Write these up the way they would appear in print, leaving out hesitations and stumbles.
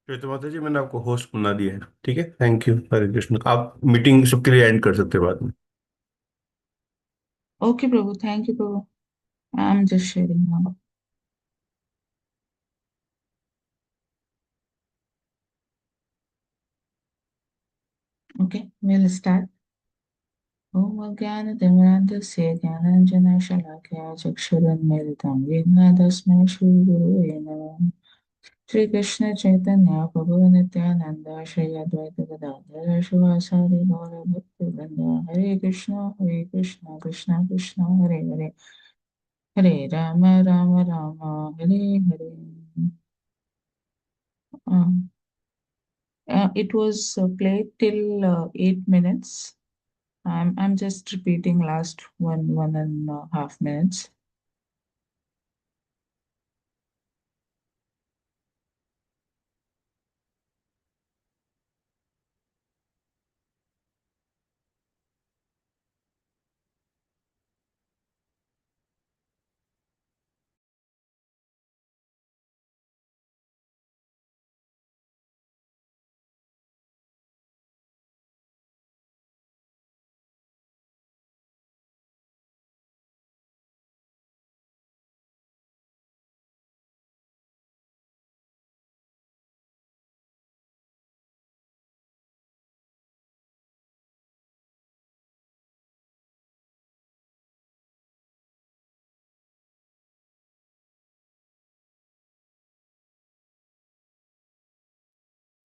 श्वेता माता जी, मैंने आपको होस्ट बना दिया है। ठीक है, थैंक यू। हरे कृष्ण। आप मीटिंग सबके लिए एंड कर सकते हैं बाद में। Okay, Prabhu. Thank you, Prabhu. I'm just sharing now. Okay, we'll start. ॐ अज्ञानतिमिरान्धस्य ज्ञानाञ्जनशलाकया चक्षुरुन्मीलितं येन तस्मै श्रीगुरुवे नमः। श्रीकृष्ण चैतन्य प्रभु नित्यानन्द श्री अद्वैत गदाधर शिवासादि गौरभक्तवृन्द। हरे कृष्ण कृष्ण कृष्ण हरे हरे, हरे Ram Ram Ram Hare Hare. It was played till 8 minutes. I'm just repeating last 1.5 minutes.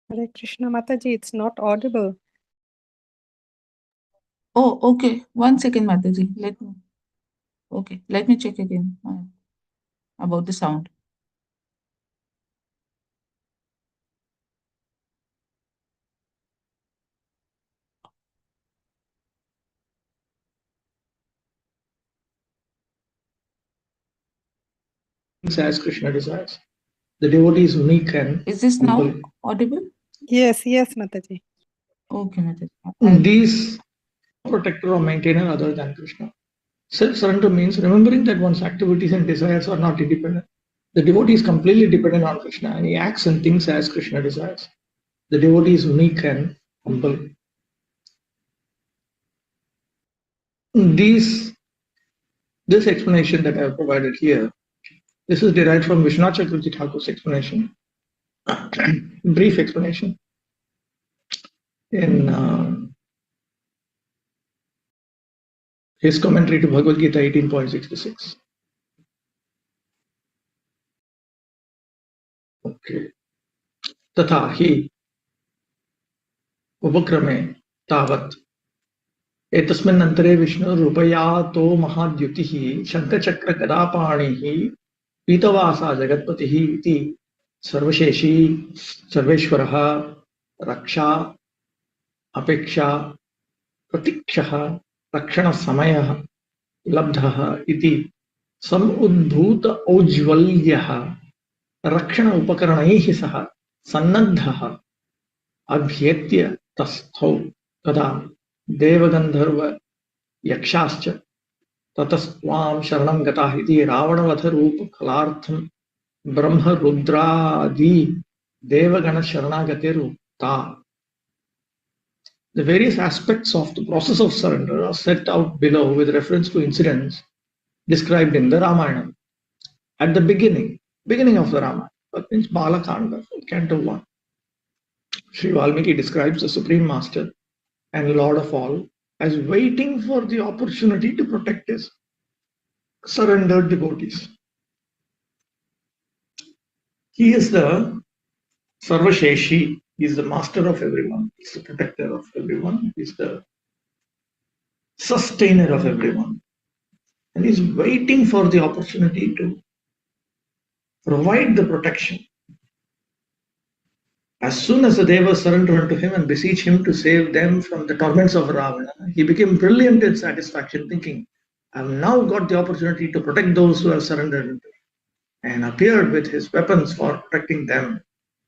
Hare Krishna Mataji, it's not audible. Oh, okay. 1 second, Mataji. Let me check again about the sound. As Krishna desires. The devotee is unique and Is this now humble. audible? Yes, Mataji. Okay, Mataji. These protector or maintainer other than Krishna. Self-surrender means remembering that one's activities and desires are not independent. The devotee is completely dependent on Krishna and he acts and thinks as Krishna desires. The devotee is unique and humble. This explanation that I have provided here, this is derived from Vishwanath Chakravarti Thakur's explanation, brief explanation in his commentary to Bhagavad Gita 18.66. Okay. तथा हि उपक्रमे तावत् एतस्मिन् अन्तरे विष्णुरूपयातो महाद्युतिः शङ्खचक्रगदापाणिः पीतवासा जगत्पतिः इति सर्वशेषी सर्वेश्वरः रक्षा अपेक्षा प्रतीक्षः रक्षणसमयः लब्धः इति समुद्भूत औज्ज्वल्यः रक्षण उपकरणैः सह सन्नद्धः अभ्येत्य तस्थौ तदा देवगन्धर्व यक्षाश्च ततस्त्वां शरणं गताः इति रावणवधरूपफलार्थं ब्रह्मरुद्रादि देवगणशरणागतिरुक्ता. The various aspects of the process of surrender are set out below with reference to incidents described in the Ramayana. At the beginning of the Ramayana, that means Balakanda, Canto 1, Sri Valmiki describes the Supreme Master and Lord of all as waiting for the opportunity to protect his surrendered devotees. He is the Sarvasheshi, he is the master of everyone, he is the protector of everyone, he is the sustainer of everyone. And he is waiting for the opportunity to provide the protection. As soon as the Devas surrender unto him and beseech him to save them from the torments of Ravana, he became brilliant in satisfaction, thinking, I have now got the opportunity to protect those who have surrendered unto me, and appeared with his weapons for protecting them,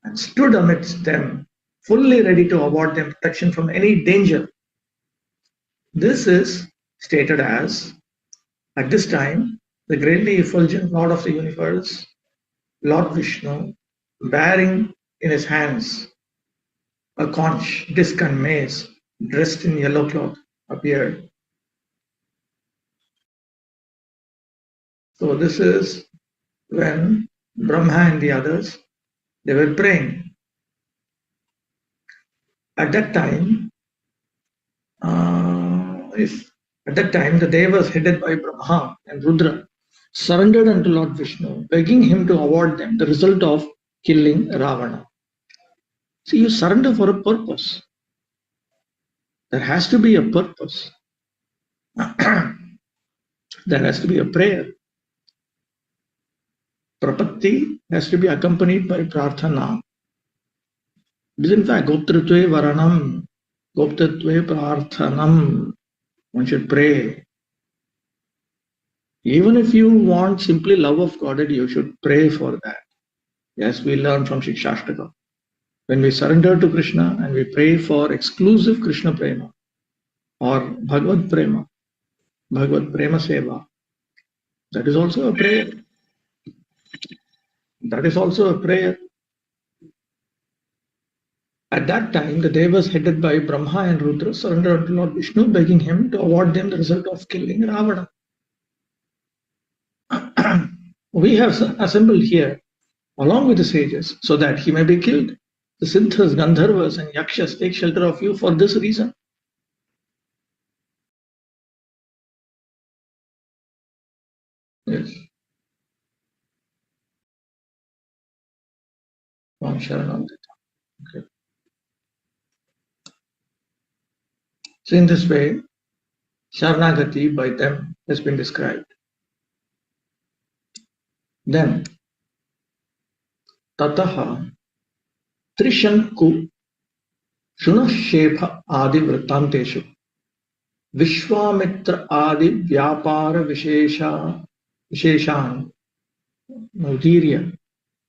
and stood amidst them, fully ready to award them protection from any danger. This is stated as, at this time, the greatly effulgent Lord of the universe, Lord Vishnu, bearing in his hands, a conch, disc and mace, dressed in yellow cloth, appeared. So this is when Brahma and the others, they were praying. At that time, the Devas headed by Brahma and Rudra surrendered unto Lord Vishnu, begging him to award them the result of killing Ravana. See, you surrender for a purpose. There has to be a purpose. There has to be a prayer. Prapatti has to be accompanied by prarthana. It is in fact Goptritve Varanam, Goptatve Prarthanam. One should pray. Even if you want simply love of Godhead, you should pray for that. Yes, we learn from Shikshashtaka. When we surrender to Krishna and we pray for exclusive Krishna Prema or Bhagavad Prema Seva, that is also a prayer. That is also a prayer. At that time, the Devas headed by Brahma and Rudra surrendered to Lord Vishnu, begging him to award them the result of killing Ravana. We have assembled here along with the sages so that he may be killed. The Siddhas, Gandharvas and Yakshas take shelter of you for this reason. Yes. Okay. So in this way, Sharanagati by them has been described. Then, Tataha Trishanku Shunashepha Adi Vritanteshu Vishwamitra Adi Vyapara Visheshan Mudirya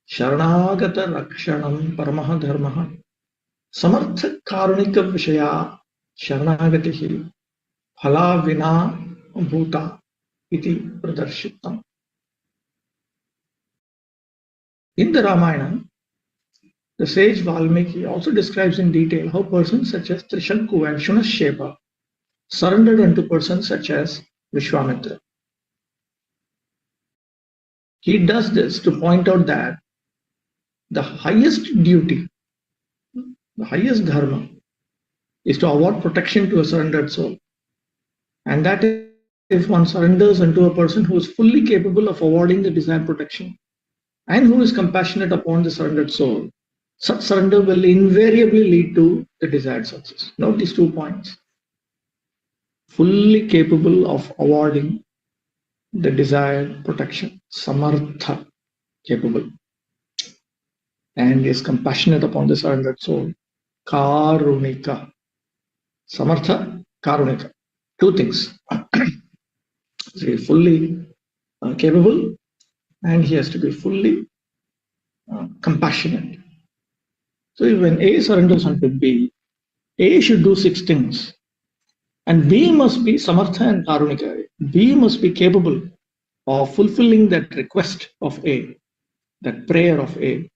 Sharanagata Rakshanam Paramaha Dharmaha Samartha Karunika Vishaya Sharanagatihi Phala Vina Bhuta Iti Pradarshitam. In the Ramayana, the sage Valmiki also describes in detail how persons such as Trishanku and Shunashepha surrendered unto persons such as Vishwamitra. He does this to point out that the highest duty, the highest dharma, is to award protection to a surrendered soul. And that if one surrenders unto a person who is fully capable of awarding the desired protection and who is compassionate upon the surrendered soul, such surrender will invariably lead to the desired success. Note these 2 points. Fully capable of awarding the desired protection, samartha, capable, and is compassionate upon the surrendered soul, karunika. Samartha, karunika. 2 things. So he is fully capable and he has to be fully compassionate. So when A surrenders unto B, A should do 6 things. And B must be samartha and karunika. B must be capable of fulfilling that request of A, that prayer of A.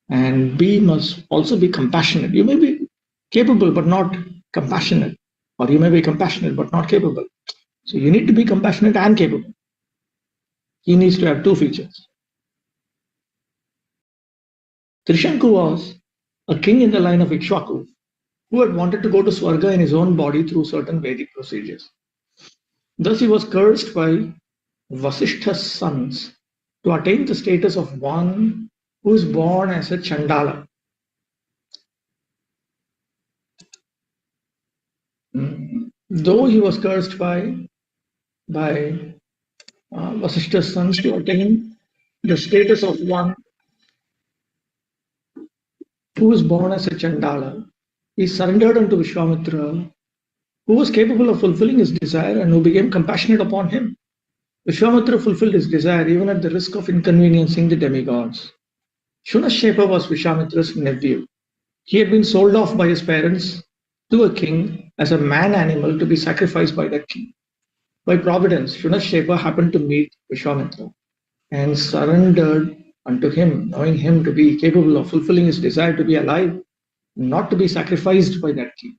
And B must also be compassionate. You may be capable but not compassionate, or you may be compassionate but not capable. So you need to be compassionate and capable. He needs to have 2 features. Trishanku was a king in the line of Ikshvaku who had wanted to go to Swarga in his own body through certain Vedic procedures. Thus he was cursed by Vasishtha's sons to attain the status of one who is born as a Chandala. Though he was cursed by Vasishtha's sons to attain the status of one who was born as a Chandala, he surrendered unto Vishwamitra, who was capable of fulfilling his desire and who became compassionate upon him. Vishwamitra fulfilled his desire even at the risk of inconveniencing the demigods. Shunashepha was Vishwamitra's nephew. He had been sold off by his parents to a king as a man animal to be sacrificed by that king. By providence, Shunashepha happened to meet Vishwamitra and surrendered unto him, knowing him to be capable of fulfilling his desire to be alive, not to be sacrificed by that king.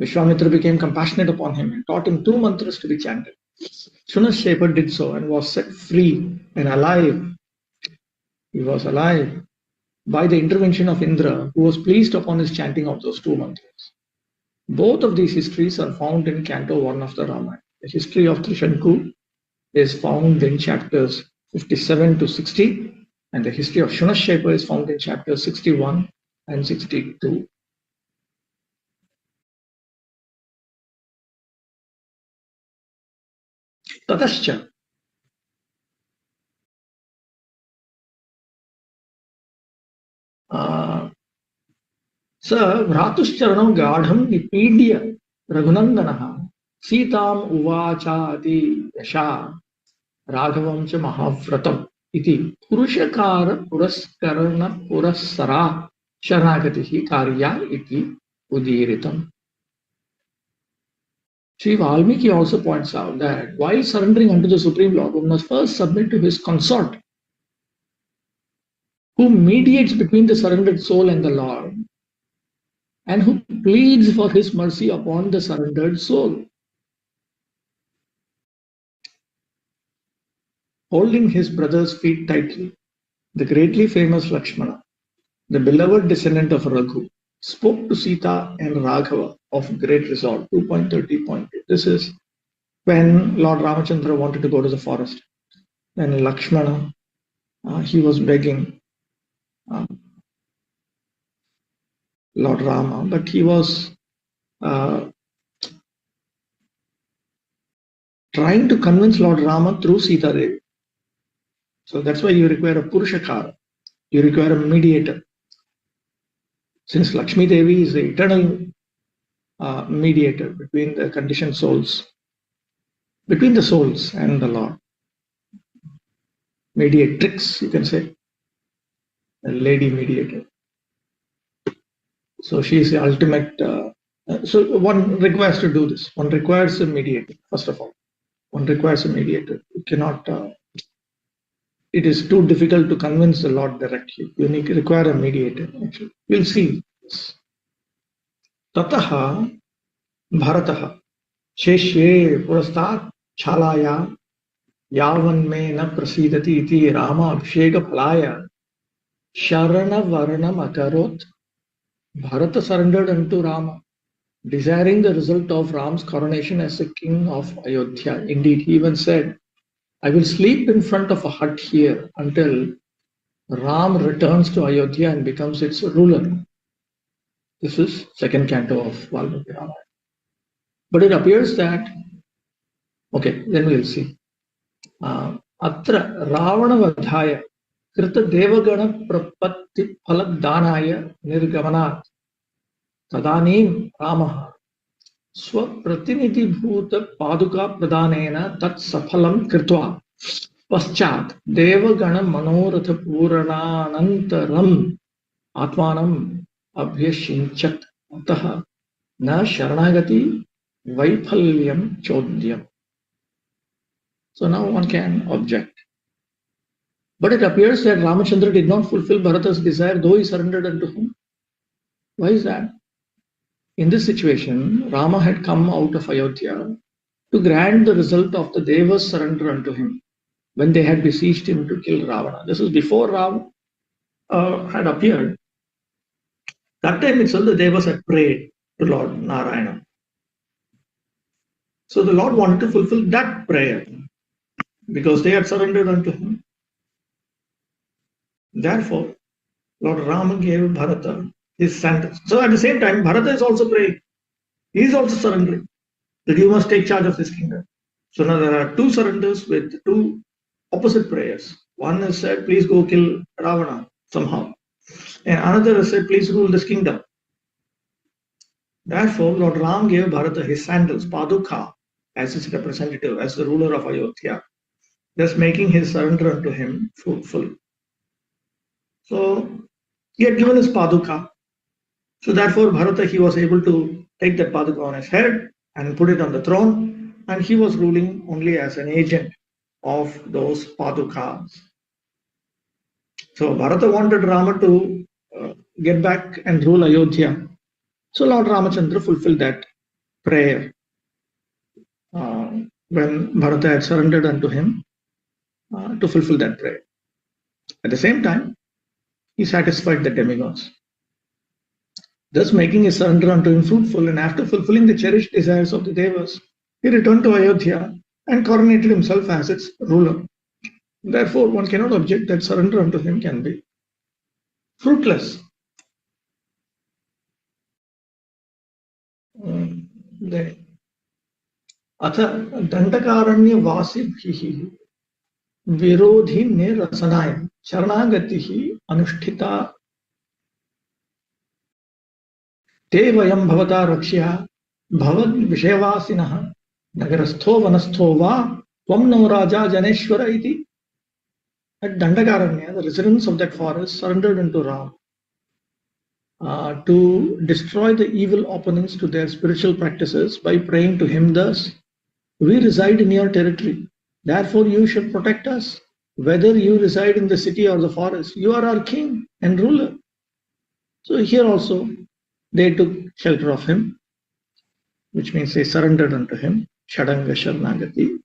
Vishwamitra became compassionate upon him and taught him 2 mantras to be chanted. Shunashapa did so and was set free and alive. He was alive by the intervention of Indra, who was pleased upon his chanting of those 2 mantras. Both of these histories are found in Canto 1 of the Ramayana. The history of Trishanku is found in chapters 57 to 60, and the history of Shunashapa is found in chapters 61 and 62. Tatascha. स भ्रातुश्चरणं गाढं निपीड्य रघुनन्दनः सीताम् उवाचाति यशा राघवं च महाव्रतम् इति पुरुषकार पुरस्करण पुरस्सरा शरणागतिः कार्या इति उदीरितम्. Sri Valmiki also points out that while surrendering unto the Supreme Lord, one must first submit to his consort, who mediates between the surrendered soul and the Lord, and who pleads for his mercy upon the surrendered soul. Holding his brother's feet tightly, the greatly famous Lakshmana, the beloved descendant of Raghu, spoke to Sita and Raghava of great resolve. 2.30.2. This is when Lord Ramachandra wanted to go to the forest. Then Lakshmana, he was begging Lord Rama, but he was trying to convince Lord Rama through Sita Devi. So that's why you require a Purushakara. You require a mediator. Since Lakshmi Devi is the eternal mediator between the conditioned souls, between the souls and the Lord. Mediatrix, you can say. A lady mediator. So she is the ultimate. So one requires to do this. One requires a mediator, first of all. One requires a mediator. You cannot. It is too difficult to convince the Lord directly. You require a mediator. Actually, we'll see this. Tataha Bharataha Sheshye Purastat Chalaya Yavanme na prasidati iti Rama Abhisheka Phalaya Sharana Varanam Akarot. Bharata surrendered unto Rama, desiring the result of Ram's coronation as the king of Ayodhya. Indeed, he even said, I will sleep in front of a hut here until Ram returns to Ayodhya and becomes its ruler. This is second canto of Valmiki Ramayana. But it appears that, okay, then we'll see. Atra Ravana Vadhaya Krita Devagana Prapatti Phaladhanaya Nirgamanat Tadanim Ramaha स्वप्रतिनिधिभूत पादुका प्रदानेन तत् सफलं कृत्वा पश्चात् देवगण मनोरथ पूरणानन्तरम् आत्मानम् अभ्यषिञ्चत् अतः न शरणागति वैफल्यं चोद्यम्. So now one can object. But it appears that Ramachandra did not fulfill Bharata's desire, though he surrendered unto him. Why is that? In this situation, Rama had come out of Ayodhya to grant the result of the Devas' surrender unto him when they had besieged him to kill Ravana. This is before Ram had appeared. That time itself, the Devas had prayed to Lord Narayana. So the Lord wanted to fulfill that prayer because they had surrendered unto him. Therefore, Lord Rama gave Bharata his sandals. So at the same time, Bharata is also praying. He is also surrendering that you must take charge of this kingdom. So now there are two surrenders with two opposite prayers. One is said, please go kill Ravana somehow. And another is said, please rule this kingdom. Therefore, Lord Ram gave Bharata his sandals, Paduka, as his representative, as the ruler of Ayodhya, thus making his surrender unto him fruitful. So he had given his Paduka. So therefore, Bharata, he was able to take that Paduka on his head and put it on the throne, and he was ruling only as an agent of those Padukas. So Bharata wanted Rama to get back and rule Ayodhya. So Lord Ramachandra fulfilled that prayer when Bharata had surrendered unto him to fulfill that prayer. At the same time, he satisfied the demigods, thus making his surrender unto him fruitful. And after fulfilling the cherished desires of the Devas, he returned to Ayodhya and coronated himself as its ruler. Therefore, one cannot object that surrender unto him can be fruitless. अथ दंडकारण्यवासिभिः विरोधी निरसनाय शरणागतिः अनुष्ठिता ते वयं भवता रक्ष्या भवद्विषयवासिनः नगरस्थो वनस्थो वा त्वं no राजा जनेश्वर इति. At Dandakaranya, the residents of that forest surrendered unto Ram to destroy the evil opponents to their spiritual practices by praying to him thus: we reside in your territory, therefore you should protect us. Whether you reside in the city or the forest, you are our king and ruler. So here also they took shelter of him, which means they surrendered unto him, Shadanga Sharanagati.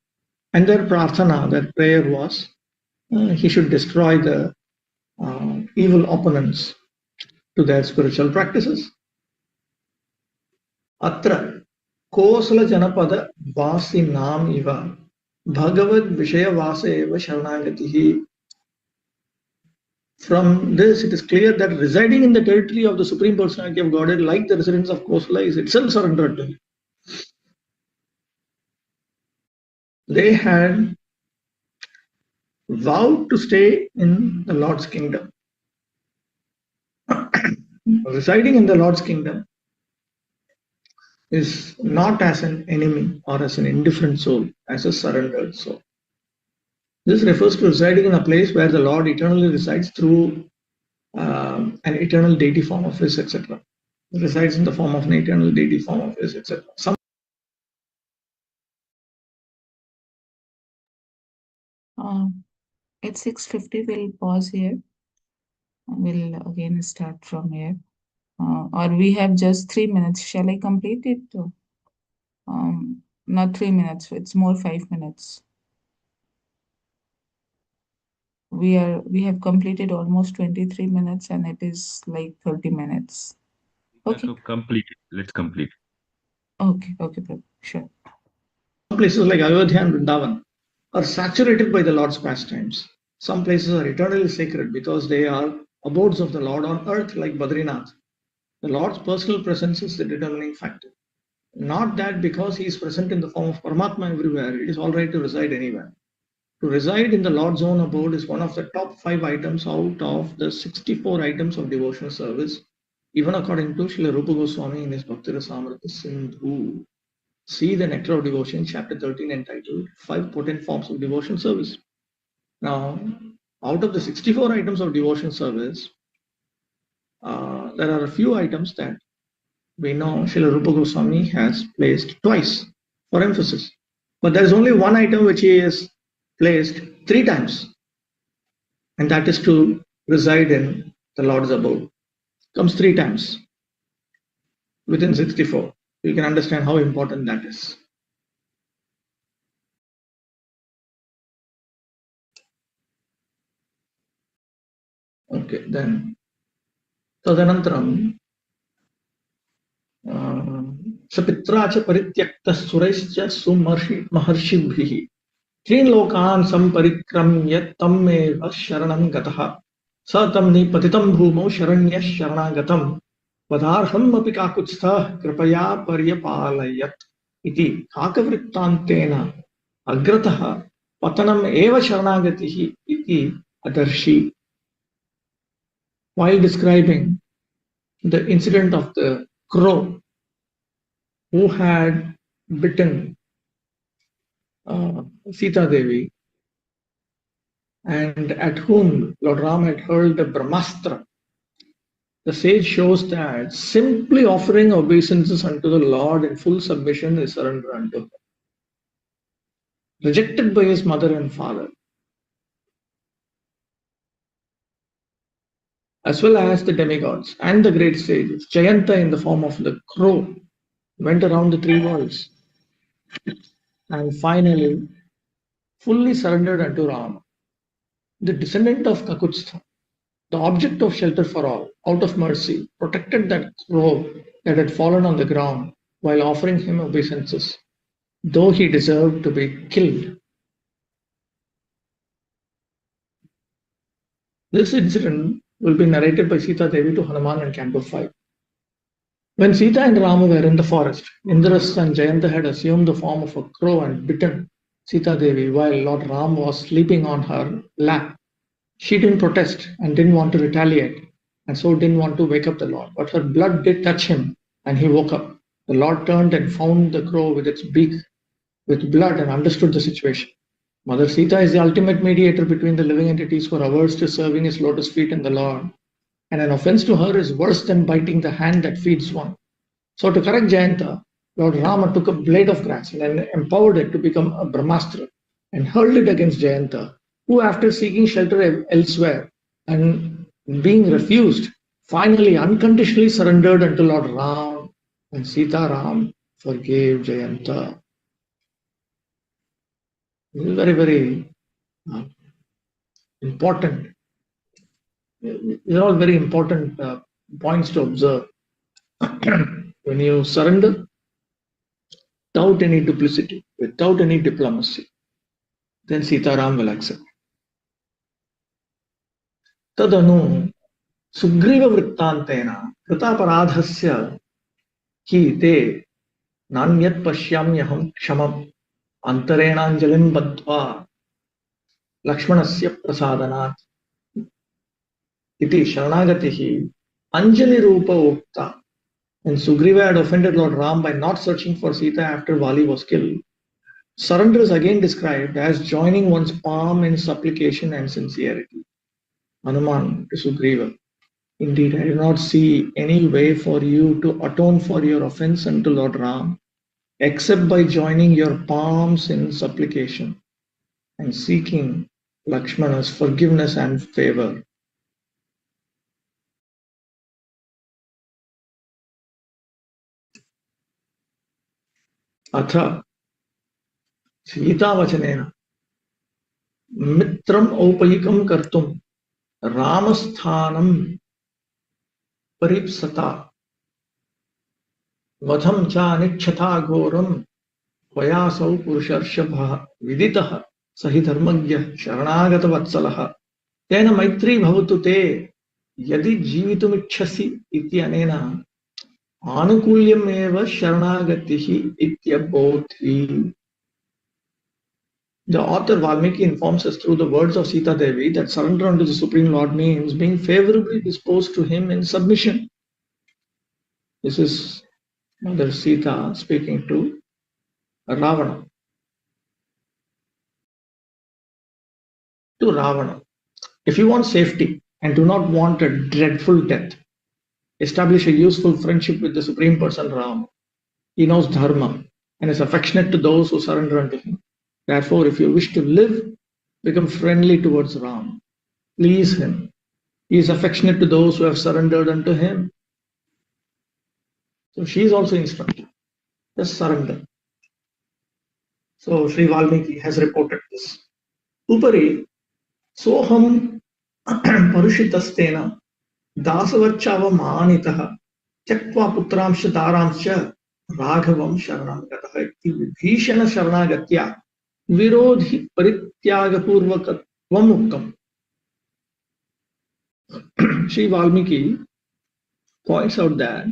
And their prarthana, their prayer was he should destroy the evil opponents to their spiritual practices. Atra Kosala Janapada Vasinam Iva Bhagavad Vishaya Vasa Eva Sharanagatihi. From this, it is clear that residing in the territory of the Supreme Personality of Godhead, like the residents of Kosala, is itself surrendered to him. They had vowed to stay in the Lord's kingdom. Residing in the Lord's kingdom is not as an enemy or as an indifferent soul, as a surrendered soul. This refers to residing in a place where the Lord eternally resides through an eternal deity form of His, etc. Resides in the form of an eternal deity form of His, etc. At 6:50, we'll pause here. We'll again start from here. Or we have just 3 minutes. Shall I complete it? Not 3 minutes. It's more 5 minutes. We have completed almost 23 minutes, and it is like 30 minutes. Okay. To complete it. Let's complete. Okay, Prabhu. Sure. Some places like Ayodhya and Vrindavan are saturated by the Lord's pastimes. Some places are eternally sacred because they are abodes of the Lord on earth, like Badrinath. The Lord's personal presence is the determining factor. Not that because He is present in the form of Paramatma everywhere, it is all right to reside anywhere. To reside in the Lord's own abode is one of the top 5 items out of the 64 items of devotional service, even according to Srila Rupa Goswami in his Bhakti Rasamrita Sindhu. See the Nectar of Devotion, chapter 13, entitled 5 Potent Forms of Devotional Service. Now, out of the 64 items of devotional service, there are a few items that we know Srila Rupa Goswami has placed twice for emphasis. But there is only one item which he has placed 3 times, and that is to reside in the Lord's abode. Comes 3 times within 64. You can understand how important that is. Okay, then Tadanantaram Sapitra cha parityakta surayascha sumaharshibhihi Trin lokan samparikramya tammeva sharanam gataha satam nipatitam bhumau sharanya sharanagatam padarham api kakutstha kripaya paryapalayat iti kakavrittantena agrataha patanam eva sharanagatihi iti adarshi. While describing the incident of the crow who had bitten Sita Devi and at whom Lord Ram had hurled the Brahmastra, the sage shows that simply offering obeisances unto the Lord in full submission is surrender unto Him. Rejected by his mother and father, as well as the demigods and the great sages. Jayanta, in the form of the crow, went around the three worlds and finally fully surrendered unto Rama, the descendant of Kakutstha, the object of shelter for all, out of mercy, protected that crow that had fallen on the ground while offering him obeisances, though he deserved to be killed. This incident will be narrated by Sita Devi to Hanuman in Canto 5. When Sita and Rama were in the forest, Indra's son Jayanta had assumed the form of a crow and bitten Sita Devi while Lord Ram was sleeping on her lap. She didn't protest and didn't want to retaliate, and so didn't want to wake up the Lord. But her blood did touch him, and he woke up. The Lord turned and found the crow with its beak with blood and understood the situation. Mother Sita is the ultimate mediator between the living entities who are averse to serving his lotus feet and the Lord. And an offense to her is worse than biting the hand that feeds one. So to correct Jayanta, Lord Rama took a blade of grass and empowered it to become a Brahmastra and hurled it against Jayanta, who after seeking shelter elsewhere and being refused, finally unconditionally surrendered unto Lord Ram, and Sita Ram forgave Jayanta. This is very, very important. These are all very important points to observe. When you surrender without any duplicity, without any diplomacy, then Sitaram will accept. तदनु सुग्रीववृत्तान्तेन कृतापराधस्य हि ते नान्यत् पश्याम्यहं क्षमम् अन्तरेणाञ्जलिं बद्ध्वा लक्ष्मणस्य प्रसादनात् इति शरणागतिः अंजलिरूपा उक्ता. When Sugriva had offended Lord Ram by not searching for Sita after Vali was killed, surrender is again described as joining one's palm in supplication and sincerity. Hanuman to Sugriva. Indeed, I do not see any way for you to atone for your offense unto Lord Ram, except by joining your palms in supplication and seeking Lakshmana's forgiveness and favor. अथ सीतावचनेन मित्रम् औपयिकं कर्तुं रामस्थानं परिप्सता वधं च अनिच्छता घोरं त्वयासौ पुरुषर्षभः विदितः स हि धर्मज्ञः शरणागतवत्सलः तेन मैत्री भवतु ते यदि जीवितुमिच्छसि इत्यनेन आनुकूल्यमेव शरणागतिः इत्यबोधि. The author Valmiki informs us through the words of Sita Devi that surrender unto the Supreme Lord means being favorably disposed to him in submission. This is Mother Sita speaking to Ravana. To Ravana. If you want safety and do not want a dreadful death, establish a useful friendship with the Supreme Person Ram. He knows Dharma and is affectionate to those who surrender unto him. Therefore, if you wish to live, become friendly towards Ram. Please him. He is affectionate to those who have surrendered unto him. So she is also instructed. Just surrender. So Sri Valmiki has reported this. Upari soham parushitastena dasavachavamanitah त्यक्त्वा पुत्रांश तारांश राघवं शरणं गतः इति विभीषण शरणागत्या विरोधि परित्यागपूर्वकत्वम् उक्तम्. Sri Valmiki points out that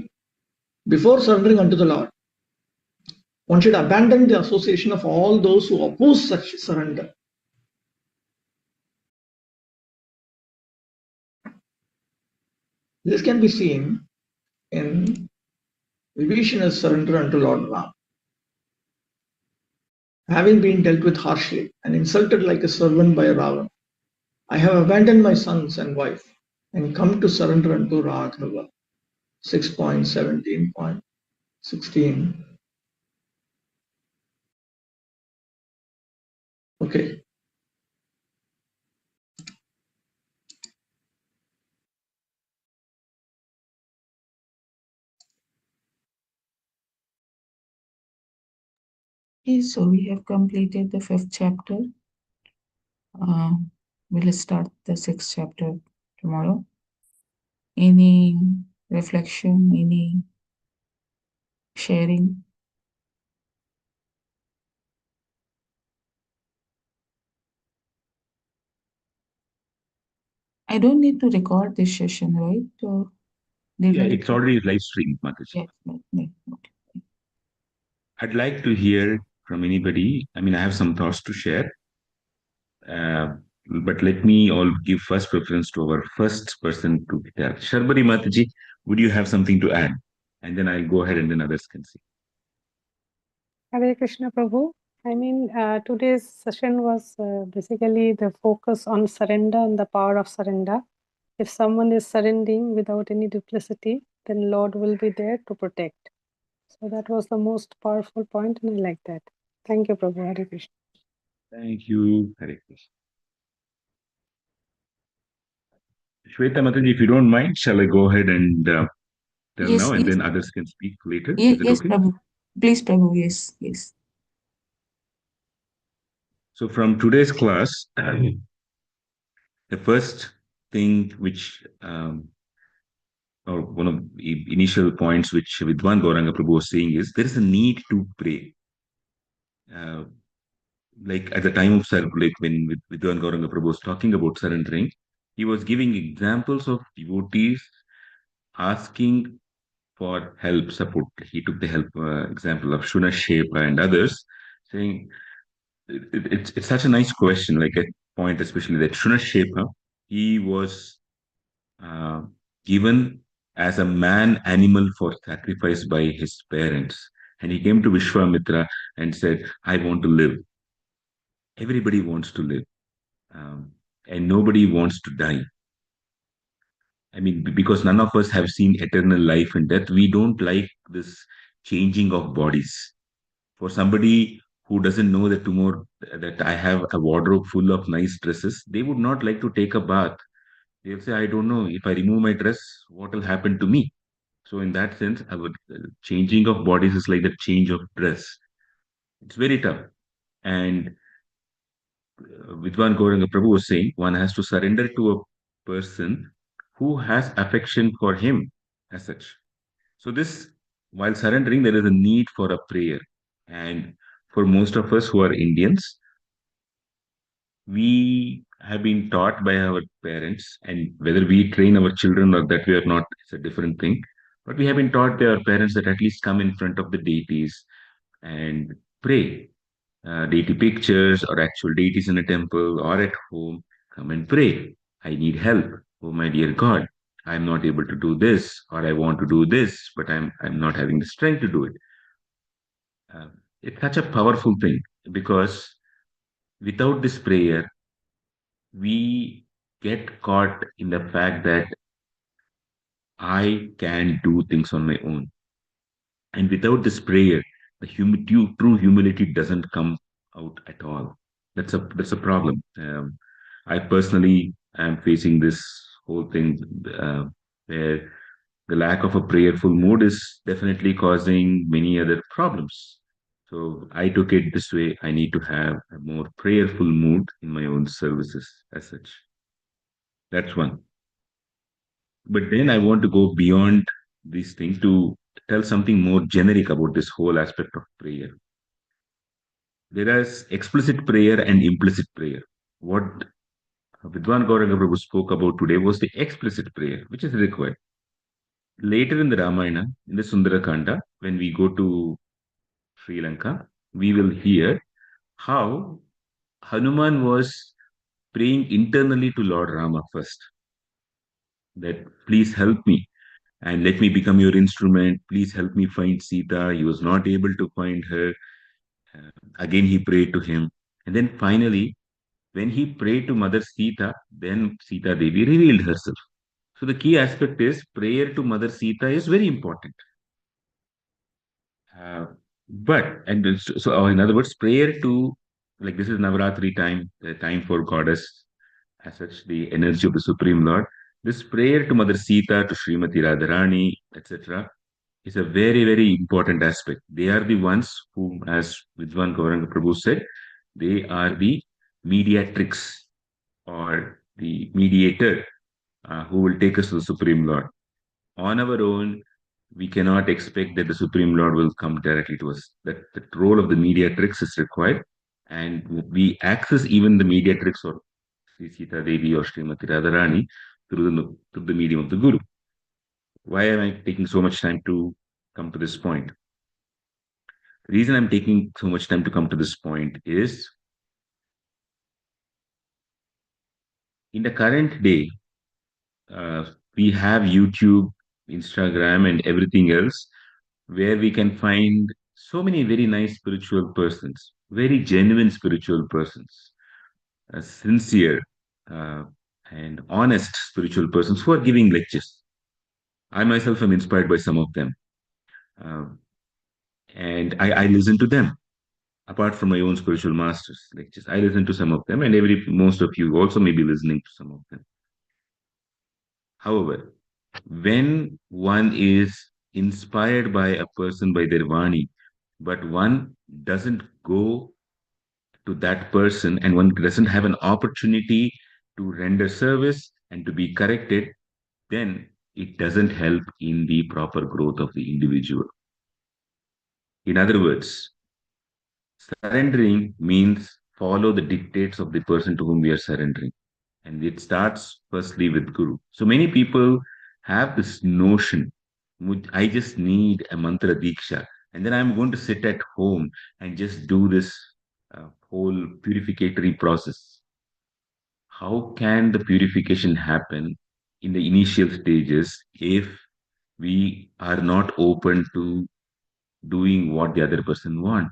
before surrendering unto the Lord, one should abandon the association of all those who oppose such surrender. This can be seen in Vibhishana's surrender unto Lord Ram. Having been dealt with harshly and insulted like a servant by Ravana, I have abandoned my sons and wife and come to surrender unto Raghava. 6.17.16. Okay. Okay, so we have completed the 5th chapter. We'll start the 6th chapter tomorrow. Any reflection, any sharing? I don't need to record this session, right? Did Yeah, I it's record? already live streamed, Mataji. Yes, yes, okay. I'd like to hear from anybody. I mean, I have some thoughts to share, uh, but let me all give first preference to our first person to tell. Sharbari Mataji, would you have something to add? And then I'll go ahead and then others can see. Hare Krishna Prabhu. I mean, today's session was basically the focus on surrender and the power of surrender. If someone is surrendering without any duplicity, then Lord will be there to protect. So that was the most powerful point, and I like that. Thank you, Prabhu. Hare Krishna. Thank you. Hare Krishna. Shweta Mataji, if you don't mind, shall I go ahead and tell Yes, now and yes, then others can speak later? yes, Is it yes, okay? Prabhu. Please, Prabhu, yes, yes. So from today's class, the first thing which or one of the initial points which Vidwan Gauranga Prabhu was saying is there is a need to pray. Uh, like at the time of like when Vidwan Gauranga Prabhu was talking about surrendering, he was giving examples of devotees asking for help, support. He took the help example of Shuna Shepa and others, saying it's such a nice question. Like a point, especially that Shuna Shepa, he was uh, given as a man animal for sacrifice by his parents. And he came to Vishwamitra and said, I want to live. Everybody wants to live, and nobody wants to die. I mean, because none of us have seen eternal life and death, we don't like this changing of bodies. For somebody who doesn't know that tomorrow that I have a wardrobe full of nice dresses, they would not like to take a bath. They'll say, I don't know, if I remove my dress, what will happen to me? So in that sense, our changing of bodies is like the change of dress. It's very tough. And Vidwan Gauranga Prabhu was saying one has to surrender to a person who has affection for him as such. So this, while surrendering, there is a need for a prayer. And for most of us who are Indians, we have been taught by our parents, and whether we train our children or that we are not, it's a different thing. But we have been taught by our parents that at least come in front of the deities and pray. Deity pictures or actual deities in a temple or at home, come and pray. I need help. Oh my dear God, I'm not able to do this, or I want to do this, but I'm not having the strength to do it. Uh, it's such a powerful thing because without this prayer, we get caught in the fact that I can do things on my own. And without this prayer, the true humility doesn't come out at all. That's a problem. I personally am facing this whole thing where the lack of a prayerful mood is definitely causing many other problems. So I took it this way. I need to have a more prayerful mood in my own services as such. That's one. But then I want to go beyond these things to tell something more generic about this whole aspect of prayer. There is explicit prayer and implicit prayer. What Vidwan Gauranga Prabhu spoke about today was the explicit prayer, which is required. Later in the Ramayana, in the Sundarakanda, when we go to Sri Lanka, we will hear how Hanuman was praying internally to Lord Rama first, that please help me and let me become your instrument. Please help me find Sita. He was not able to find her. Again, he prayed to him. And then finally, when he prayed to Mother Sita, then Sita Devi revealed herself. So the key aspect is prayer to Mother Sita is very important. Uh, so in other words, prayer to, like this is Navaratri time, the time for goddess, as such, the energy of the Supreme Lord. This prayer to Mother Sita, to Srimati Radharani, etc., is a very, very important aspect. They are the ones who, as Vidwan Gauranga Prabhu said, they are the mediatrix or the mediator who will take us to the Supreme Lord. On our own, we cannot expect that the Supreme Lord will come directly to us. That the role of the mediatrix is required, and we access even the mediatrix or Sri Sita Devi or Srimati Radharani through the medium of the Guru. Why am I taking so much time to come to this point? The reason I'm taking so much time to come to this point is in the current day, uh, we have YouTube, Instagram, and everything else where we can find so many very nice spiritual persons, very genuine spiritual persons, sincere uh, and honest spiritual persons who are giving lectures. I myself am inspired by some of them, uh, and I listen to them. Apart from my own spiritual masters lectures, I listen to some of them, and most of you also may be listening to some of them. However, when one is inspired by a person by their vani, but one doesn't go to that person and one doesn't have an opportunity to render service and to be corrected, then it doesn't help in the proper growth of the individual. In other words, surrendering means follow the dictates of the person to whom we are surrendering. And it starts firstly with Guru. So many people have this notion, I just need a mantra diksha, and then I'm going to sit at home and just do this whole purificatory process. How can the purification happen in the initial stages if we are not open to doing what the other person wants?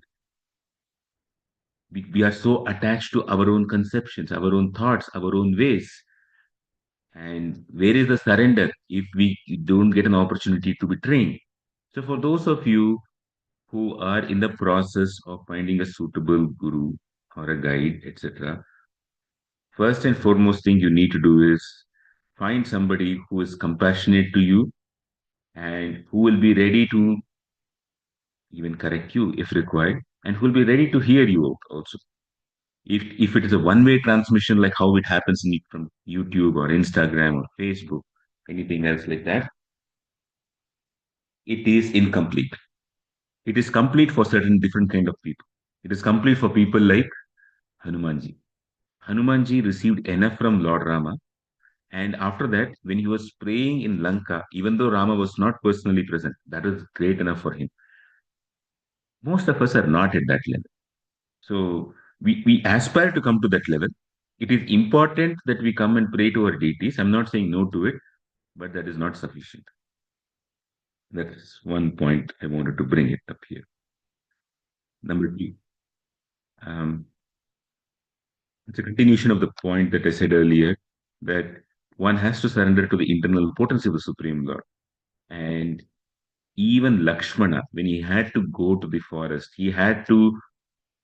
We are so attached to our own conceptions, our own thoughts, our own ways. And where is the surrender if we don't get an opportunity to be trained? So, for those of you who are in the process of finding a suitable guru or a guide, etc., first and foremost thing you need to do is find somebody who is compassionate to you and who will be ready to even correct you if required, and who will be ready to hear you out also. If it is a one-way transmission like how it happens from YouTube or Instagram or Facebook, anything else like that, it is incomplete. It is complete for certain different kind of people. It is complete for people like Hanumanji. Hanumanji received enough from Lord Rama, and after that, when he was praying in Lanka, even though Rama was not personally present, that was great enough for him. Most of us are not at that level. So we aspire to come to that level. It is important that we come and pray to our deities. I'm not saying no to it, but that is not sufficient. That is one point I wanted to bring it up here. Number two, um, it's a continuation of the point that I said earlier that one has to surrender to the internal potency of the Supreme Lord. And even Lakshmana, when he had to go to the forest, he had to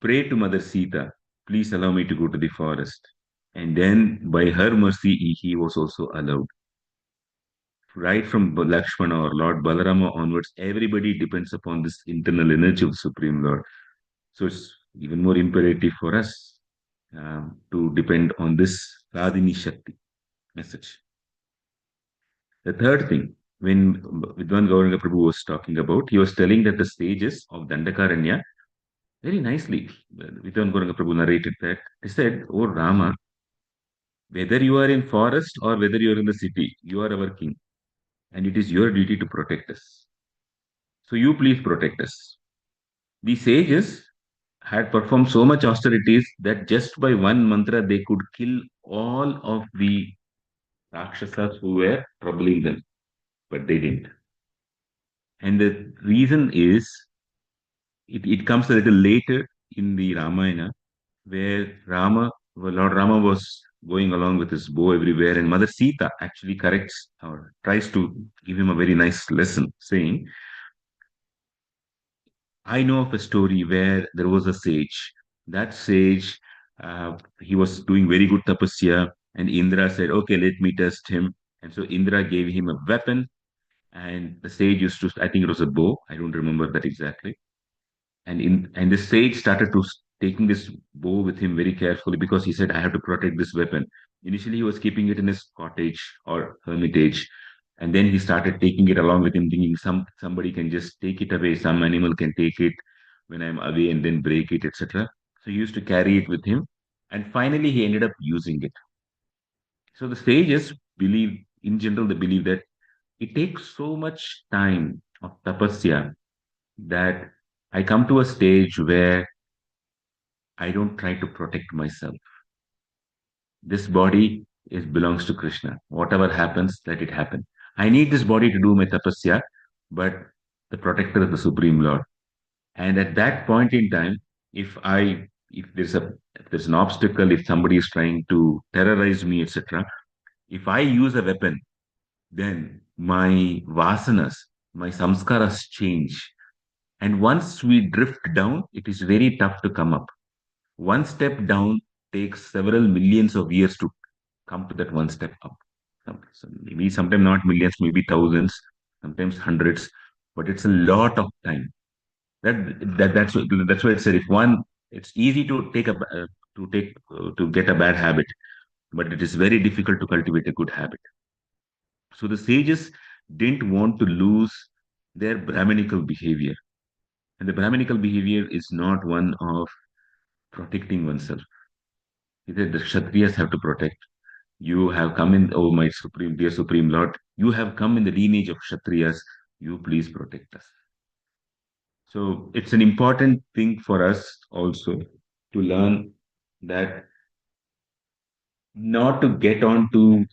pray to Mother Sita, please allow me to go to the forest. And then by her mercy, he was also allowed. Right from Lakshmana or Lord Balarama onwards, everybody depends upon this internal energy of the Supreme Lord. So it's even more imperative for us to depend on this Radhini Shakti message. The third thing, when Vidwan Gauranga Prabhu was talking about, he was telling that the stages of Dandakaranya, very nicely, Vidwan Gauranga Prabhu narrated that. He said, oh Rama, whether you are in forest or whether you are in the city, you are our king, and it is your duty to protect us. So you please protect us. The sages had performed so much austerities that just by one mantra they could kill all of the Rakshasas who were troubling them, but they didn't. And the reason is it comes a little later in the Ramayana where Lord Rama was going along with his bow everywhere, and Mother Sita actually corrects or tries to give him a very nice lesson, saying, I know of a story where there was a sage. That sage, he was doing very good tapasya, and Indra said, okay, let me test him. And so Indra gave him a weapon, and the sage used to, I think it was a bow, I don't remember that exactly. And the sage started to taking this bow with him very carefully because he said, I have to protect this weapon. Initially, he was keeping it in his cottage or hermitage, and then he started taking it along with him, thinking somebody can just take it away, some animal can take it when I'm away and then break it, etc. So he used to carry it with him, and finally he ended up using it. So the sages believe, in general, they believe that it takes so much time of tapasya that I come to a stage where I don't try to protect myself. This body is belongs to Krishna. Whatever happens, let it happen. I need this body to do my tapasya, but the protector is the Supreme Lord. And at that point in time, if there's an obstacle, if somebody is trying to terrorize me, etc., if I use a weapon, then my vasanas, my samskaras change. And once we drift down, it is very tough to come up. One step down takes several millions of years to come to that one step up. So maybe sometimes not millions, maybe thousands, sometimes hundreds, but it's a lot of time. That's why it said if one, it's easy to to get a bad habit, but it is very difficult to cultivate a good habit. So the sages didn't want to lose their Brahminical behavior, and the Brahminical behavior is not one of protecting oneself. Either the Kshatriyas have to protect. You have come in, oh my supreme, dear supreme Lord, you have come in the lineage of Kshatriyas. You please protect us. So it's an important thing for us also to learn that not to get on to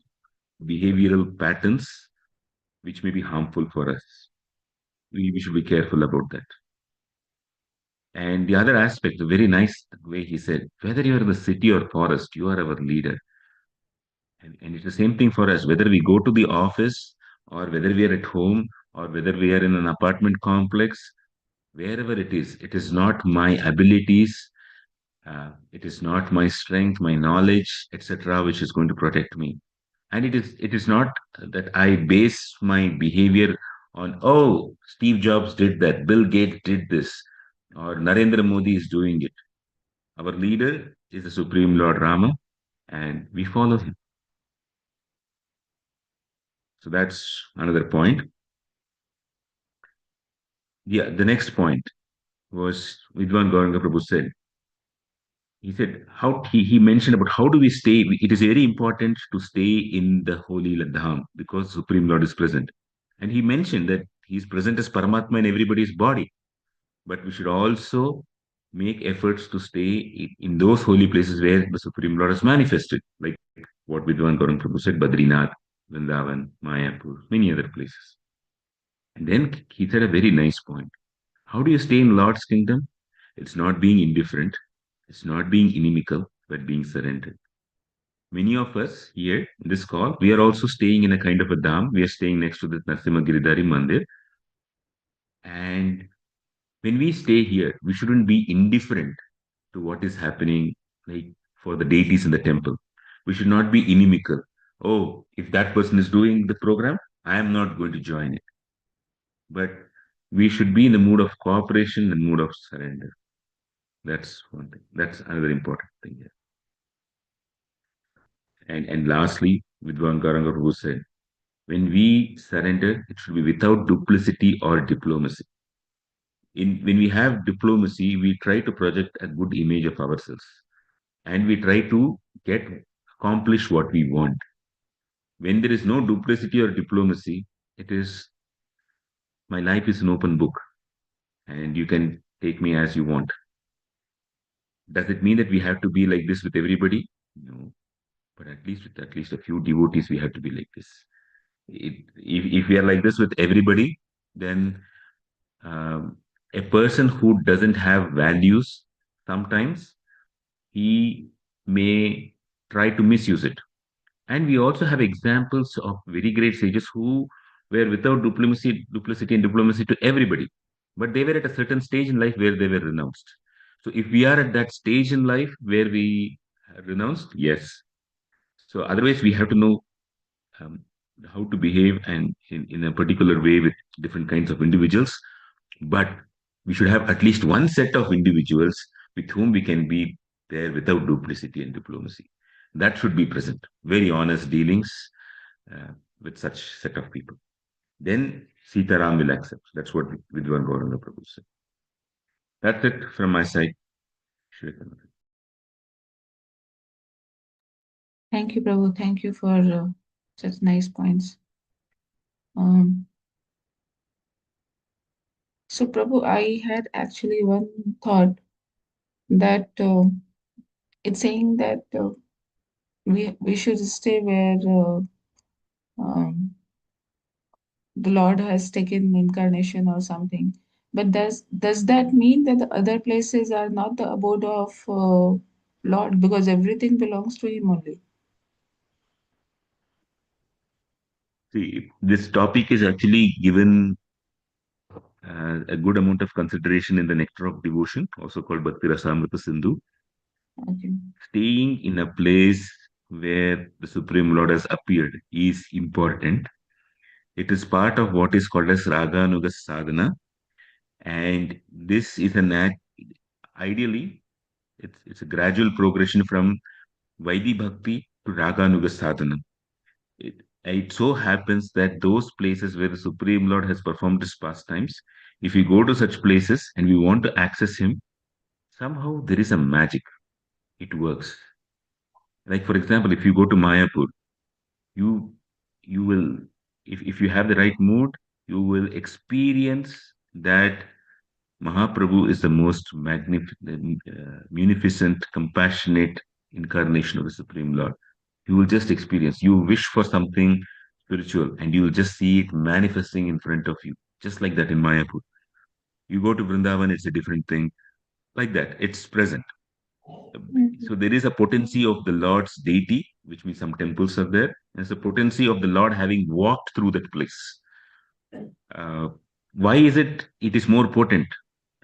behavioral patterns which may be harmful for us. We should be careful about that. And the other aspect, the very nice way he said, whether you're in the city or forest, you are our leader. And it's the same thing for us, whether we go to the office or whether we are at home or whether we are in an apartment complex, wherever it is not my abilities, it is not my strength, my knowledge, etc., which is going to protect me. And it is not that I base my behavior on, oh, Steve Jobs did that, Bill Gates did this, or Narendra Modi is doing it. Our leader is the Supreme Lord Rama, and we follow him. So that's another point. Yeah, the next point was Vidwan Gauranga Prabhu said. He said he mentioned about how do we stay. It is very important to stay in the holy Dham because Supreme Lord is present. And he mentioned that he's present as Paramatma in everybody's body. But we should also make efforts to stay in those holy places where the Supreme Lord is manifested, like what Vidwan Gauranga Prabhu said, Badrinath, Vrindavan, Mayapur, many other places. And then he said a very nice point. How do you stay in Lord's kingdom? It's not being indifferent, it's not being inimical, but being surrendered. Many of us here in this call, we are also staying in a kind of a dham. We are staying next to the Narasimha Giridhari Mandir. And when we stay here, we shouldn't be indifferent to what is happening, like for the deities in the temple. We should not be inimical. Oh, if that person is doing the program, I am not going to join it. But we should be in the mood of cooperation and mood of surrender. That's one thing. That's another important thing here. And lastly, Vidwan Garanga Prabhu said, when we surrender, it should be without duplicity or diplomacy. When we have diplomacy, we try to project a good image of ourselves and we try to get accomplish what we want. When there is no duplicity or diplomacy, it is my life is an open book and you can take me as you want. Does it mean that we have to be like this with everybody? No, but at least with at least a few devotees, we have to be like this. If we are like this with everybody, then a person who doesn't have values, sometimes he may try to misuse it. And we also have examples of very great sages who were without duplicity and diplomacy to everybody, but they were at a certain stage in life where they were renounced. So if we are at that stage in life where we are renounced, yes. So otherwise, we have to know um, how to behave and in a particular way with different kinds of individuals. But we should have at least one set of individuals with whom we can be there without duplicity and diplomacy. That should be present. Very honest dealings uh, with such set of people. Then Sitaram will accept. That's what Vidwan Gauranga Prabhu said. That's it from my side. Shweta. Thank you, Prabhu. Thank you for such nice points. Um, so, Prabhu, I had actually one thought that it's saying that we should stay where um, the Lord has taken incarnation or something. But does that mean that the other places are not the abode of Lord, because everything belongs to Him only? See, this topic is actually given a good amount of consideration in the Nectar of Devotion, also called Bhakti Rasamrita Sindhu. Okay. Staying in a place where the Supreme Lord has appeared is important. It is part of what is called as Raganuga Sadhana, and this is an act. Ideally, it's a gradual progression from Vaidhi Bhakti to Raganuga Sadhana. It so happens that those places where the Supreme Lord has performed his pastimes, if we go to such places and we want to access him, somehow there is a magic. It works. Like for example, if you go to Mayapur, you you will, if you have the right mood, you will experience that Mahaprabhu is the most magnificent, munificent, compassionate incarnation of the Supreme Lord. You will just experience. You wish for something spiritual, and you will just see it manifesting in front of you, just like that in Mayapur. You go to Vrindavan, it's a different thing. Like that, it's present. So Mhm. there is a potency of the Lord's deity, which means some temples are there. There's a potency of the Lord having walked through that place. Uh, why is it? It is more potent.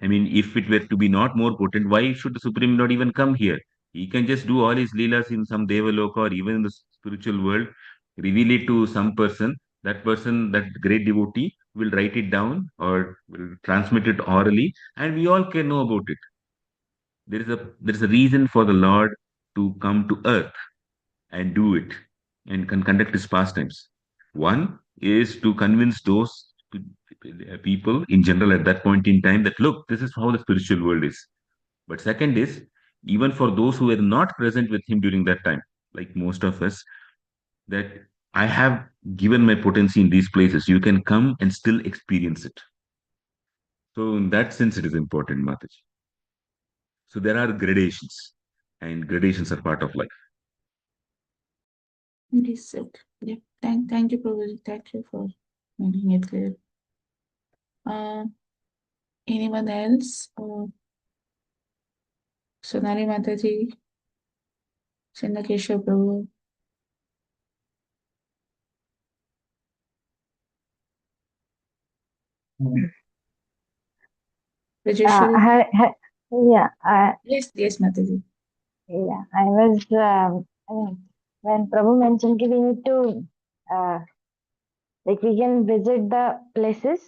I mean, if it were to be not more potent, why should the Supreme Lord even come here? He can just do all his leelas in some Devaloka or even in the spiritual world, reveal it to some person. That person, that great devotee, will write it down or will transmit it orally, and we all can know about it. There is a reason for the Lord to come to earth and do it and can conduct his pastimes. One is to convince those people in general at that point in time that look, this is how the spiritual world is. But second is even for those who were not present with him during that time, like most of us, that I have given my potency in these places. You can come and still experience it. So in that sense, it is important, Mataji. So there are gradations, and gradations are part of life. Yes, okay. Yeah. Thank you, Prabhu. Thank you for making it clear. Uh, Anyone else? Sonali Mataji, Chinakesha Prabhu, Rajeshwari? Yeah, Yes, Mataji. yeah. I mean, when Prabhu mentioned we need to, uh, like we can visit the places,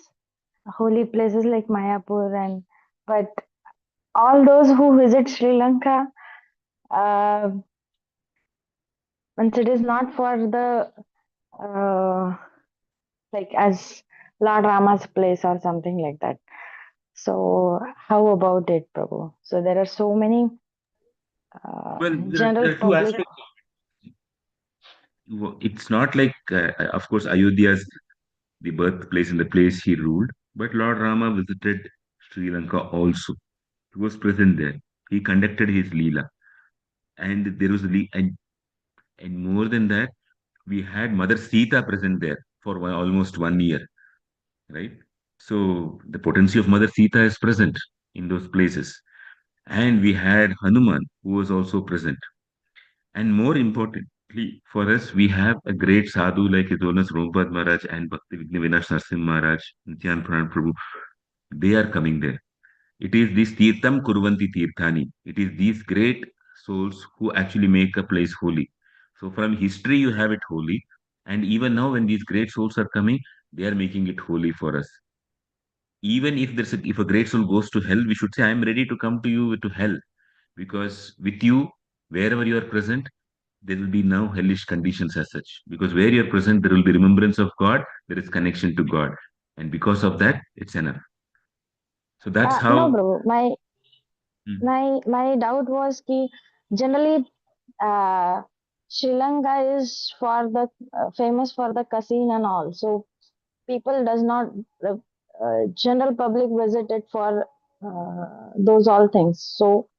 holy places like Mayapur, but all those who visit Sri Lanka, uh, once it is not for the, uh, like as Lord Rama's place or something like that. So how about it, Prabhu? So there are so many Well, general there are two public. aspects. It's not like, of course, Ayodhya is the birthplace and the place he ruled, but Lord Rama visited Sri Lanka also. He was present there. He conducted his Leela. And there was and more than that, we had Mother Sita present there for almost 1 year, right? So the potency of Mother Sita is present in those places. And we had Hanuman, who was also present. And more importantly, for us, we have a great sadhu like His Holiness Prabhupada Maharaj and Bhakti Vigna Vinash Narsim Maharaj, Nityan Pran Prabhu. They are coming there. It is this Tirtham Kurvanti Tirthani. It is these great souls who actually make a place holy. So from history, you have it holy. And even now, when these great souls are coming, they are making it holy for us. Even if if a great soul goes to hell, we should say, I am ready to come to you to hell, because with you, wherever you are present, there will be no hellish conditions as such. Because where you are present, there will be remembrance of God, there is connection to God. And because of that, it's enough. So that's No, how. bro. My Hmm. my doubt was ki generally uh, Sri Lanka is for the famous for the casino and all. So people does not general public visit it for those all things. So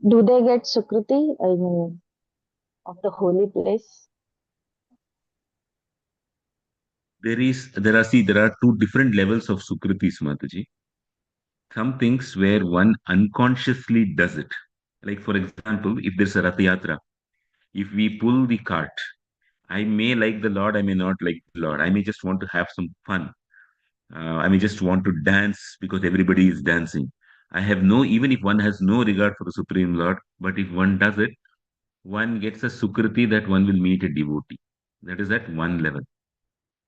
do they get sukriti? I mean, of the holy place. There are two different levels of Sukritis, Mataji. Some things where one unconsciously does it. Like, for example, if there's a Rath Yatra, if we pull the cart, I may like the Lord, I may not like the Lord. I may just want to have some fun. I may just want to dance because everybody is dancing. I have no, even if one has no regard for the Supreme Lord, but if one does it, one gets a Sukriti that one will meet a devotee. That is at one level.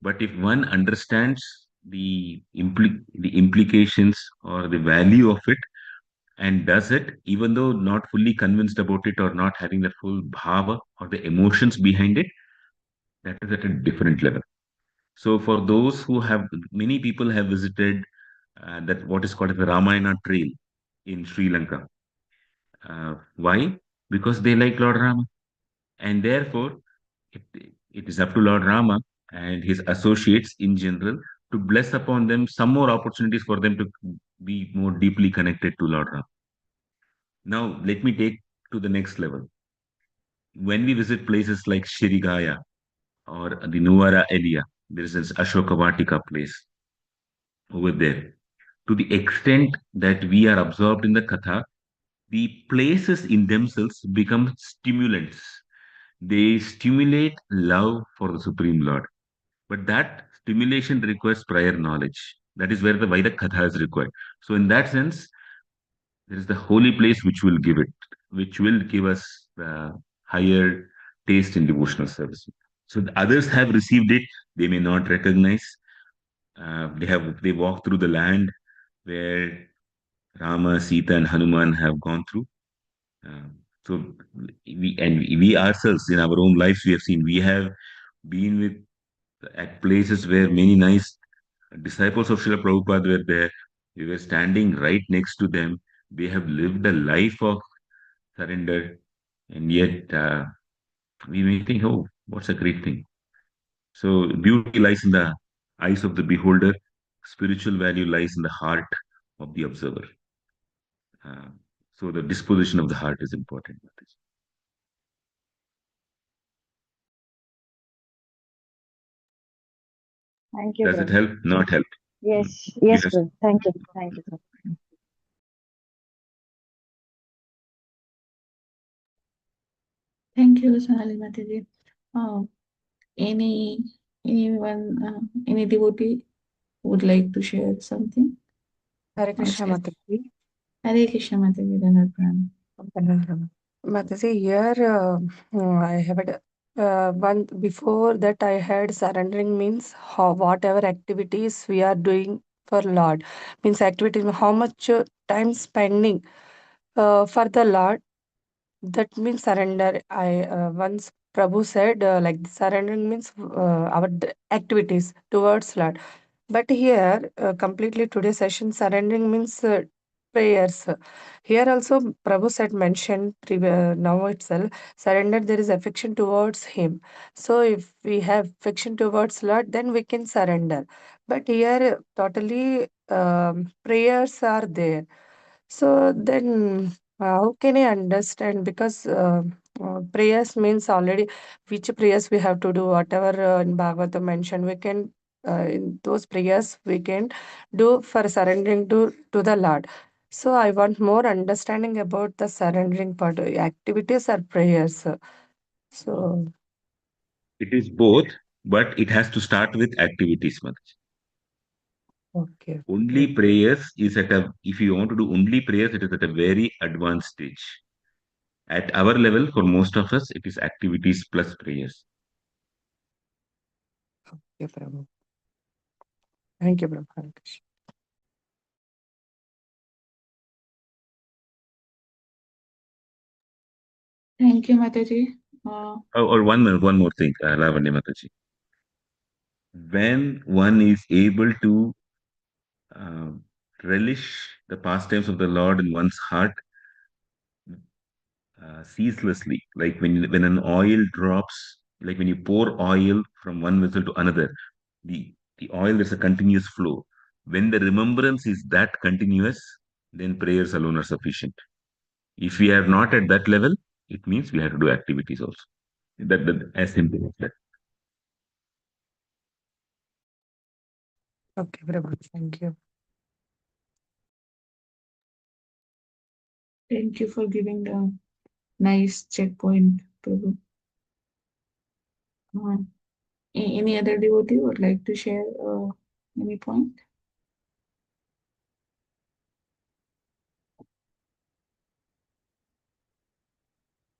But if one understands the implications or the value of it and does it, even though not fully convinced about it or not having the full bhava or the emotions behind it, that is at a different level. So for those who have, many people have visited that what is called as the Ramayana trail in Sri Lanka. Why? Because they like Lord Rama, and therefore it, it is up to Lord Rama and his associates in general to bless upon them some more opportunities for them to be more deeply connected to Lord Rama. Now, let me take to the next level. When we visit places like Shirigaya or the Nuwara Elia, there is this Ashoka Vatika place over there. To the extent that we are absorbed in the Katha, the places in themselves become stimulants. They stimulate love for the Supreme Lord. But that stimulation requires prior knowledge. That is where the Vaida Katha is required. So, in that sense, there is the holy place which will give it, which will give us the higher taste in devotional service. So, the others have received it, they may not recognize. They walk through the land where Rama, Sita, and Hanuman have gone through. Uh, so we ourselves in our own lives we have seen, we have been with at places where many nice disciples of Srila Prabhupada were there. We were standing right next to them. They have lived a life of surrender, and yet we may think, oh, what's a great thing. So beauty lies in the eyes of the beholder. Spiritual value lies in the heart of the observer. Uh, so the disposition of the heart is important. Thank you, Does it bro. help? Not help. Yes, You yes, have. bro. Thank you, bro. Thank you, Sonali Mataji. Uh, any anyone, any devotee would like to share something Hare or Krishna share? Mataji. Hare Krishna Mataji, Dhanarpran. Mataji, here I have had one before that I had surrendering means how whatever activities we are doing for Lord means activities how much time spending for the Lord. That means surrender. I once Prabhu said like surrendering means our activities towards Lord. But here completely today's session surrendering means prayers. Here also Prabhu said mentioned now itself surrender there is affection towards Him. So if we have affection towards Lord, then we can surrender. But here totally prayers are there. So then, how can I understand? Because prayers means already which prayers we have to do, whatever in Bhagavatam mentioned, we can in those prayers we can do for surrendering to the Lord. So I want more understanding about the surrendering part, activities or prayers. So It is both, but it has to start with activities, Mataji. okay, Only okay, prayers is at a, if you want to do only prayers, it is at a very advanced stage. At our level, for most of us, it is activities plus prayers. you, Prabhu. Thank you, Prabhu. Hare Krishna. Thank you, Mataji. Or one more thing, Lavanya Mataji. When one is able to uh, relish the pastimes of the Lord in one's heart ceaselessly, like when an oil drops, like when you pour oil from one vessel to another, the oil is a continuous flow. When the remembrance is that continuous, then prayers alone are sufficient. If we are not at that level, it means we have to do activities also. That as simple as that. Okay, Prabhu. Thank you. Thank you for giving the nice checkpoint, Prabhu. Any other devotee would like to share any point?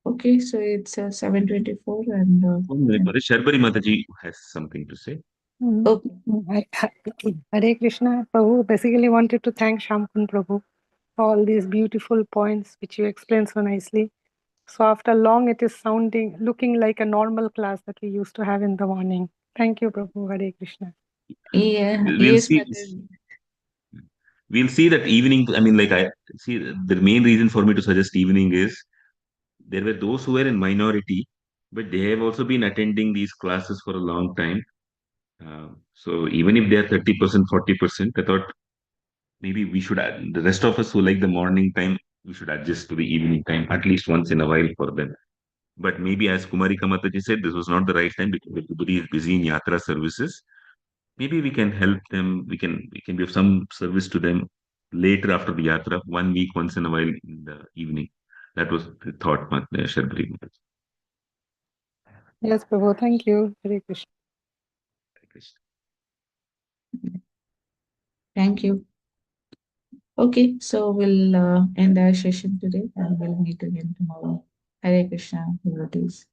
Okay, so it's 7:24 and Sharbari Mataji has something to say. okay. Hare Krishna. Prabhu basically wanted to thank Shamkun Prabhu for all these beautiful points which you explained so nicely. So after long, it is looking like a normal class that we used to have in the morning. Thank you, Prabhu. Hare Krishna. Yeah, We'll yes, see. Mataji. We'll see that evening. I mean, like I see the main reason for me to suggest evening is there were those who were in minority, but they have also been attending these classes for a long time. So even if they are 30%, 40%, I thought maybe we should add, the rest of us who like the morning time, we should adjust to the evening time at least once in a while for them. But maybe as Kumari Kamataji said, this was not the right time because everybody is busy in yatra services. Maybe we can help them. We can give some service to them later after the yatra, 1 week once in a while in the evening. That was the thought, Sharbari. Yes, Prabhu. Thank you. Hare Krishna. Thank you. Okay, so we'll end our session today and we'll meet again tomorrow. Hare Krishna, devotees.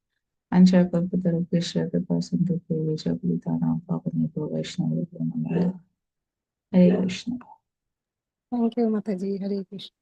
Anchakalpatarubhishya Kripasintu Devecha Puritanam Pavanebho Vaishnava Namo. Hare Krishna. Thank you, Mataji. Hare Krishna.